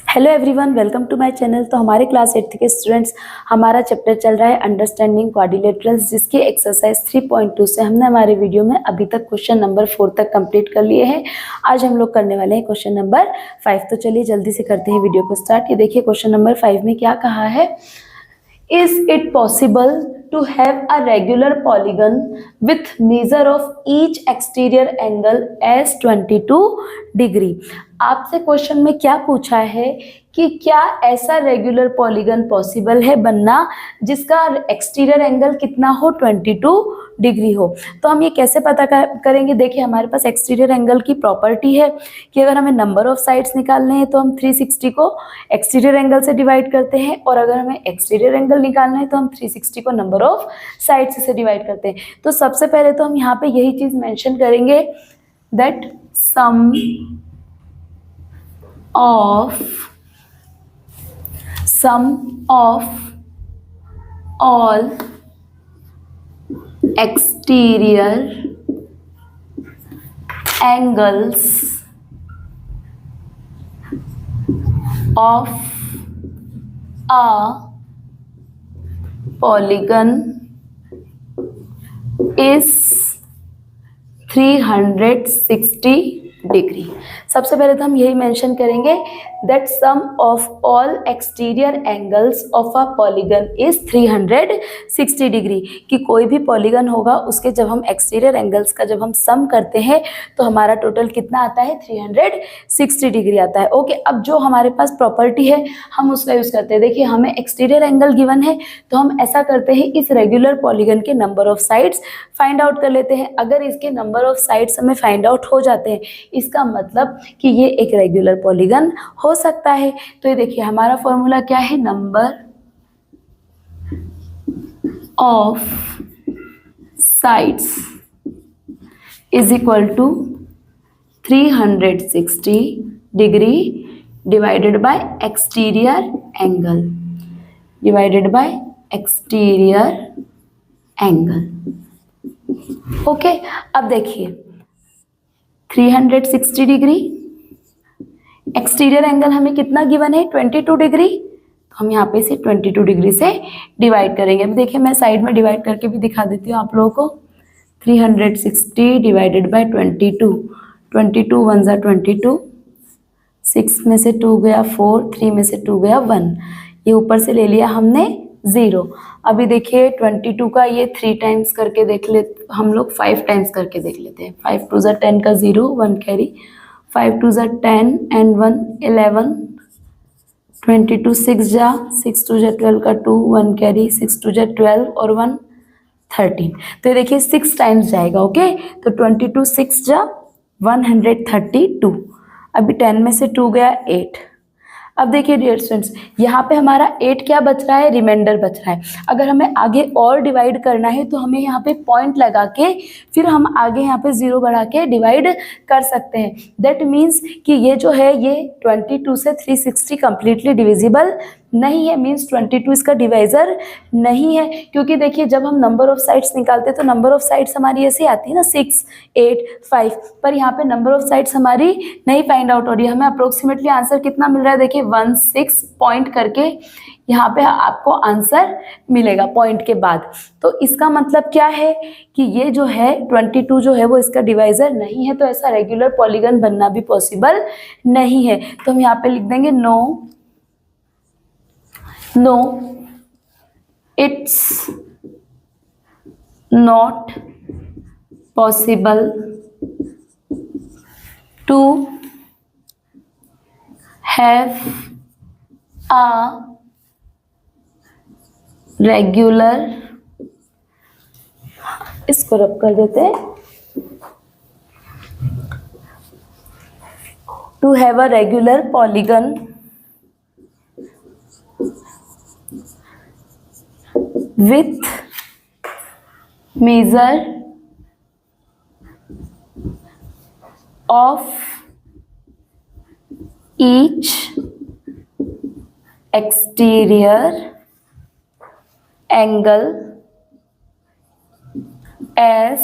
Hello everyone, welcome to my channel. तो हमारे class 8th के स्टूडेंट्स, हमारा चैप्टर चल रहा है अंडरस्टैंडिंग क्वाड्रिलेटरल्स, जिसकी एक्सरसाइज 3.2 से हमने हमारे वीडियो में अभी तक क्वेश्चन नंबर 4 तक कंप्लीट कर लिए हैं। आज हम लोग करने वाले हैं क्वेश्चन नंबर 5। तो चलिए जल्दी से करते हैं वीडियो को स्टार्ट। ये देखिए क्वेश्चन नंबर 5 में क्या कहा है। Is it possible to have a regular polygon with measure of each exterior angle as 22 degree. आपसे क्वेश्चन में क्या पूछा है कि क्या ऐसा रेगुलर पॉलीगन पॉसिबल है बनना जिसका एक्सटीरियर एंगल कितना हो, 22 डिग्री हो। तो हम ये कैसे पता करेंगे। देखिए हमारे पास एक्सटीरियर एंगल की प्रॉपर्टी है कि अगर हमें नंबर ऑफ साइड्स निकालने हैं तो हम 360 को एक्सटीरियर एंगल से डिवाइड करते हैं, और अगर हमें एक्सटीरियर एंगल निकालना है तो हम 360 को नंबर ऑफ साइड्स से डिवाइड करते हैं। तो सबसे पहले तो हम यहाँ पे यही चीज मेंशन करेंगे that sum of all exterior angles of a polygon is 360 degree. सबसे पहले तो हम यही मेंशन करेंगे that sum of all exterior angles of a polygon is 360 degree, कि कोई भी पॉलीगन होगा उसके जब हम एक्सटीरियर एंगल्स का जब हम सम करते हैं तो हमारा टोटल कितना आता है, 360 डिग्री आता है। ओके, अब जो हमारे पास प्रॉपर्टी है हम उसका यूज करते हैं। देखिए हमें एक्सटीरियर एंगल गिवन है तो हम ऐसा करते हैं, इस रेगुलर पॉलीगन के number of sides find out कर लेते हैं। अगर इसके नंबर ऑफ साइड्स हमें फाइंड आउट हो जाते हैं, इसका मतलब कि ये एक रेगुलर पॉलीगन हो सकता है। तो ये देखिए हमारा फॉर्मूला क्या है, number of sides is equal to 360 degree divided by exterior angle, divided by exterior angle. Okay, अब देखिए 360 डिग्री, एक्सटीरियर एंगल हमें कितना गिवन है, 22 डिग्री। तो हम यहाँ पे इसे 22 डिग्री से डिवाइड करेंगे। अब देखिए मैं साइड में डिवाइड करके भी दिखा देती हूँ आप लोगों को। 360 डिवाइडेड बाय 22, 22 1 ज़ा 22, 6 में से 2 गया 4, 3 में से 2 गया 1, ये ऊपर से ले लिया हमने 0। अभी देखिए 22 का ये 3 टाइम्स करके देख ले, हम लोग 5 टाइम्स करके देख लेते हैं। 5 2 ज़ा 10 का 0, 1 कैरी, 5 2 ज़ा 10 एंड 1 11, 22 6 जा, 6 2 जा 12 का 2, 1 कैरी, 6 2 जा 12 और 1 13। तो ये देखिए 6 टाइम्स जाएगा। ओके, तो 22 6 जा 132। अभी 10 में से 2 गया 8। अब देखिए डियर स्टूडेंट्स, यहाँ पे हमारा 8 क्या बच रहा है, रिमाइंडर बच रहा है। अगर हमें आगे और डिवाइड करना है तो हमें यहाँ पे पॉइंट लगा के फिर हम आगे यहाँ पे 0 बढ़ा के डिवाइड कर सकते हैं। दैट मीन्स कि ये जो है ये 22 से 360 कंप्लीटली डिविजिबल नहीं है, मीन्स 22 इसका डिवाइजर नहीं है। क्योंकि देखिए जब हम नंबर ऑफ साइड्स निकालते हैं तो नंबर ऑफ साइड्स हमारी ऐसी आती है ना, 6 8 5, पर यहाँ पे नंबर ऑफ साइड्स हमारी नहीं फाइंड आउट हो रही है। हमें अप्रोक्सीमेटली आंसर कितना मिल रहा है, देखिए 16 पॉइंट करके यहाँ पे आपको आंसर मिलेगा पॉइंट के बाद। तो इसका मतलब क्या है कि ये जो है 22 जो है वो इसका डिवाइजर नहीं है, तो ऐसा रेगुलर पॉलीगन बनना भी पॉसिबल नहीं है। तो हम यहाँ पे लिख देंगे No, it's not possible to have a regular, इसको रब कर देते हैं, to have a regular polygon with measure of each exterior angle as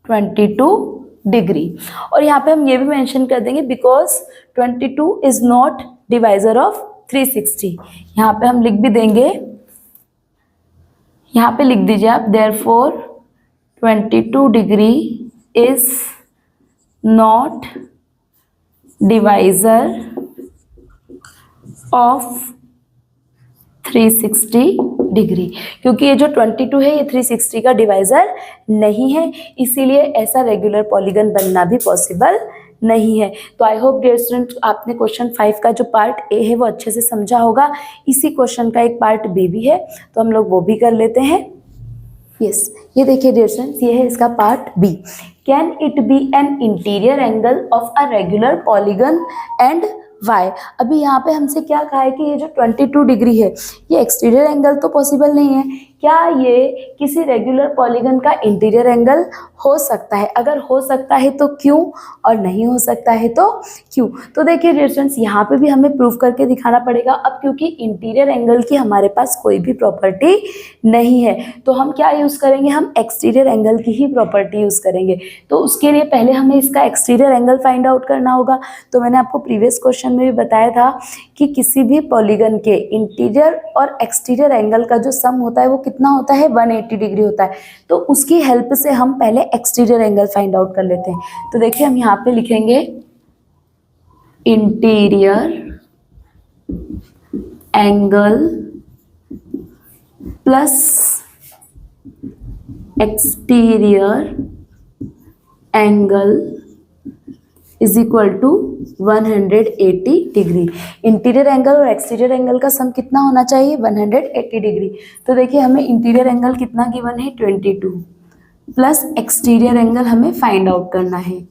22 degree. और यहाँ पे हम ये भी मेंशन कर देंगे because 22 is not divisor of 360। यहाँ पे हम लिख भी देंगे, यहाँ पे लिख दीजिए आप, therefore 22 degree is not divisor of 360 degree, क्योंकि ये जो 22 है ये 360 का डिवाइजर नहीं है, इसीलिए ऐसा रेगुलर पॉलीगन बनना भी पॉसिबल नहीं है। तो आई होप डियर स्टूडेंट आपने क्वेश्चन 5 का जो पार्ट ए है वो अच्छे से समझा होगा। इसी क्वेश्चन का एक पार्ट बी भी है, तो हम लोग वो भी कर लेते हैं। यस, ये देखिए डियर स्टूडेंट्स, ये है इसका part B. Can it be an interior angle of a regular polygon and why. अभी यहाँ पे हमसे क्या कहा है कि ये जो 22 डिग्री है ये एक्सटीरियर एंगल तो पॉसिबल नहीं है, क्या ये किसी रेगुलर पॉलीगन का इंटीरियर एंगल हो सकता है? अगर हो सकता है तो क्यों, और नहीं हो सकता है तो क्यों? तो देखिए डियर स्टूडेंट्स, यहाँ पे भी हमें प्रूफ करके दिखाना पड़ेगा। अब क्योंकि इंटीरियर एंगल की हमारे पास कोई भी प्रॉपर्टी नहीं है, तो हम क्या यूज़ करेंगे, हम एक्सटीरियर एंगल की ही प्रॉपर्टी यूज़ करेंगे। तो उसके लिए पहले हमें इसका एक्सटीरियर एंगल फाइंड आउट करना होगा। तो मैंने आपको प्रीवियस क्वेश्चन में भी बताया था कि किसी भी पॉलीगन के इंटीरियर और एक्सटीरियर एंगल का जो सम होता है वो कितना होता है, 180 डिग्री होता है। तो उसकी हेल्प से हम पहले एक्सटीरियर एंगल फाइंड आउट कर लेते हैं। तो देखिए हम यहाँ पे लिखेंगे interior angle plus exterior angle is equal to 180 degree. Interior angle और एक्सटीरियर एंगल का सम कितना होना चाहिए, 180 डिग्री। तो देखिए हमें इंटीरियर एंगल कितना गिवन है, 22, प्लस एक्सटीरियर एंगल हमें फाइंड आउट करना है,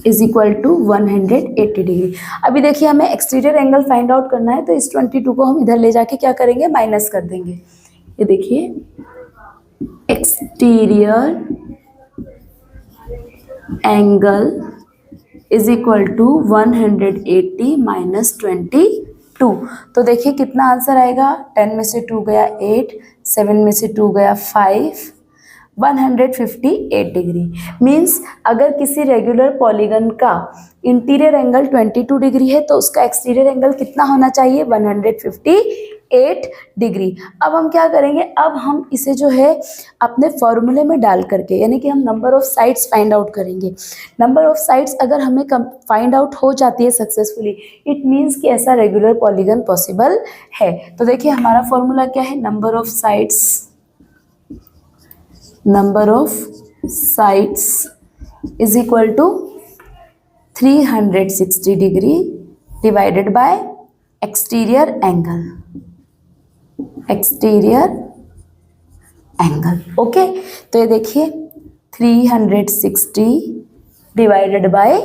इज इक्वल टू 180 डिग्री। अभी देखिए हमें एक्सटीरियर एंगल फाइंड आउट करना है, तो इस 22 को हम इधर ले जाके क्या करेंगे, माइनस कर देंगे। ये देखिए exterior angle is equal to 180 minus 22। तो देखिए कितना आंसर आएगा, 10 में से 2 गया 8, 7 में से 2 गया 5, 158 डिग्री। मीन्स अगर किसी रेगुलर पॉलीगन का इंटीरियर एंगल 22 डिग्री है तो उसका एक्सटीरियर एंगल कितना होना चाहिए, 158 डिग्री। अब हम क्या करेंगे, अब हम इसे जो है अपने फॉर्मूले में डाल करके, यानी कि हम number of sides find out करेंगे। नंबर ऑफ साइड्स अगर हमें फाइंड आउट हो जाती है सक्सेसफुली, इट मीन्स कि ऐसा रेगुलर पॉलीगन पॉसिबल है। तो देखिए हमारा फॉर्मूला क्या है, number of sides is equal to 360 degree divided by exterior angle. Okay, तो ये देखिए 360 डिवाइडेड बाय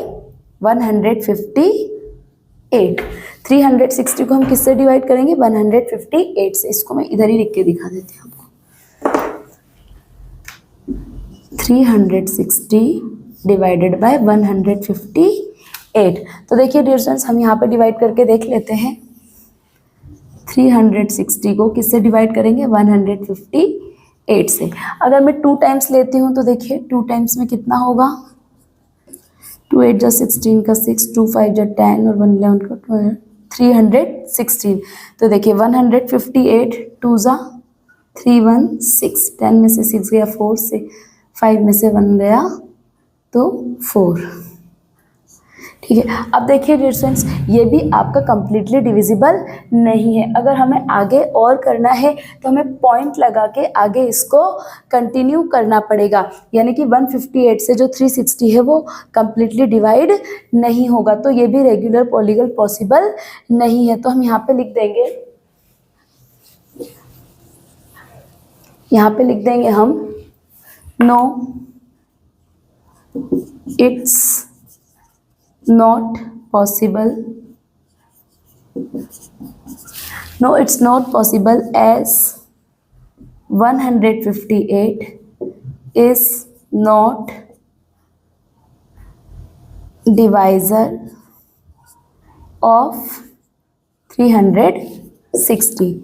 158। 360 को हम किससे डिवाइड करेंगे, 158 से। इसको मैं इधर ही लिख के दिखा देती हूँ आपको। 360 डिवाइडेड बाय 158। तो देखिए डियर स्टूडेंट्स, हम यहाँ पे डिवाइड करके देख लेते हैं। 360 को किससे डिवाइड करेंगे, 158 से। अगर मैं 2 टाइम्स लेती हूँ तो देखिए 2 टाइम्स में कितना होगा, 2 8 जा 16 का 6, 2 5 जा 10 और 1 11 का 12, 316। तो देखिए 158, 2 जा 3 1 6, 10 में से 6 गया 4 से, 5 में से 1 गया तो 4। ठीक है, अब देखिए डियर स्टूडेंट्स, ये भी आपका कंप्लीटली डिविजिबल नहीं है। अगर हमें आगे और करना है तो हमें पॉइंट लगा के आगे इसको कंटिन्यू करना पड़ेगा, यानी कि 158 से जो 360 है वो कंप्लीटली डिवाइड नहीं होगा, तो ये भी रेगुलर पॉलीगन पॉसिबल नहीं है। तो हम यहाँ पे लिख देंगे हम no it's not possible as 158 is not divisor of 360।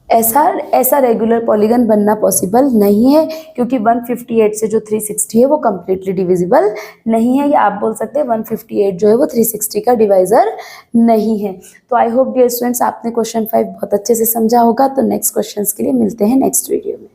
ऐसा रेगुलर पॉलीगन बनना पॉसिबल नहीं है, क्योंकि 158 से जो 360 है वो कम्प्लीटली डिविजिबल नहीं है, या आप बोल सकते हैं 158 जो है वो 360 का डिवाइजर नहीं है। तो आई होप डियर स्टूडेंट्स आपने क्वेश्चन 5 बहुत अच्छे से समझा होगा। तो नेक्स्ट क्वेश्चंस के लिए मिलते हैं नेक्स्ट वीडियो में।